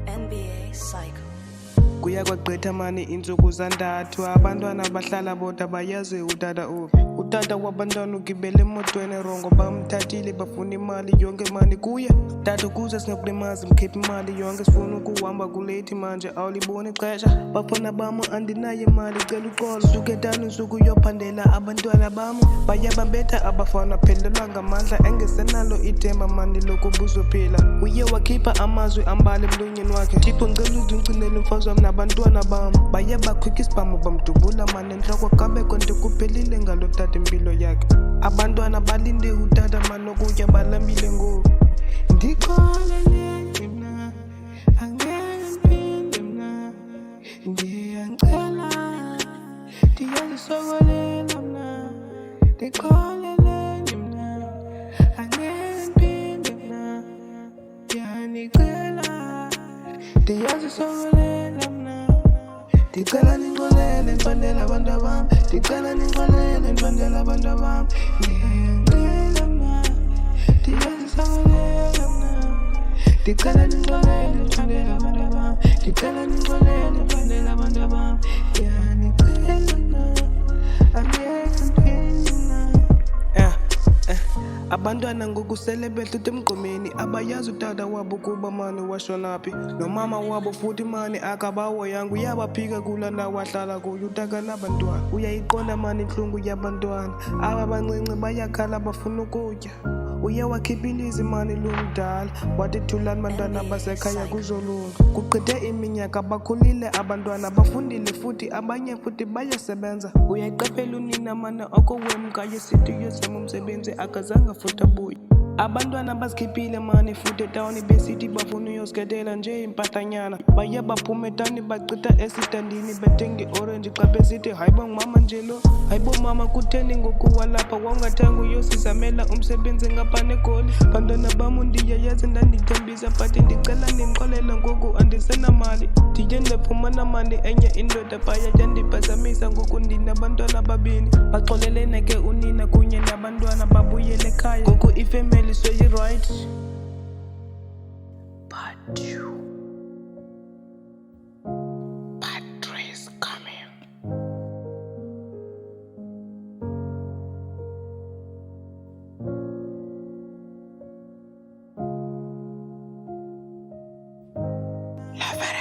NBA Cycle. Kuya kwagqitha mani insuku zantathu abantwana bahlala bodwa bayazi utata uphi. Utata wabantwana ugibele emotweni rongo bamthathile bafuna imali yonke mani kuye. Tata kuze singakulimazi mkhipha imali yonke sifuna ukuhamba kulethi manje awuliboni ixesha. Bafana bam andinayo imali cela uxolo. Suke tani insuku yophandela abantwana bam. Bayabambetha abafana phelelwa ngamandla engesenalo ithemba mani lokuba uzophila. Uye wakhipha amazwi ambali emlonyeni wakhe. Thixo ngicela uzingcinele umfazi wami nabantwana bam. Baye bakhwikha isibhamu bamdubula mani entloko kabe konke kuphelile ngalo tata impilo yakhe. Abantwana balinde utata mani ukutya balambile ngoku. Ndixolele mna angeke ndiphinde mna ndiyacela ndiyazisokolela mna ndixolele mna angeke ndiphinde mna ndiyanicela ndiyazisokolela mna ndicela nixolele ndibandela abantu bam ndicela nixolele ndibandela abantu bam ndiyacela mna ndiyazisokolela mna ndicela nixolele ndibandela abantu bam ndicela nixolele ndibandela abantu bam ndiyanicela mna angeke ndiphinde mna. Abantwana ngoku sele behlutha emgqomeni abayazi utata wabo kuba mani washonaphi nomama wabo futhi mani akabahoyanga uyabaphika kula ndawo wahlala kuyo utaka nabantwana. Uyayiqonda mani intlungu yabantwana aba bancinci bayakhala bafuna ukutya. Uye wakhipha ilizwi mani lumdala wathi thulani bantwana basekhaya kuzolunga. Kugqithe iminyaka bakhulile abantwana bafundile futhi abanye futhi bayasebenza. Uyayiqaphela unina mani okowemka yesithi uyozama umsebenzi akazange futhi abuye. Abantwana bazikhiphile mani futhi etawuni besithi bafuna uyosikethela nje impahlanyana. Baye baphume etawuni bachitha esitandini bethenga iorenji xa besithi hayibo mama nje lo hayibo mama kutheni ngoku walapha wawungathanga uyosizamela umsebenzi ngapha negoli. Bantwana bam ndiyayazi ndandithembisa but ndicela ndinixolela ngoku andisenamali. Ndiye ndafumana mali enye indoda phaya yandiphazamisa ngoku ndinabantwana babini. Baxolelene ke unina kunye nabantwana babuyele ekhaya ngoku ifemeli soyi-right. Part 2. Part 3 is coming. Love it.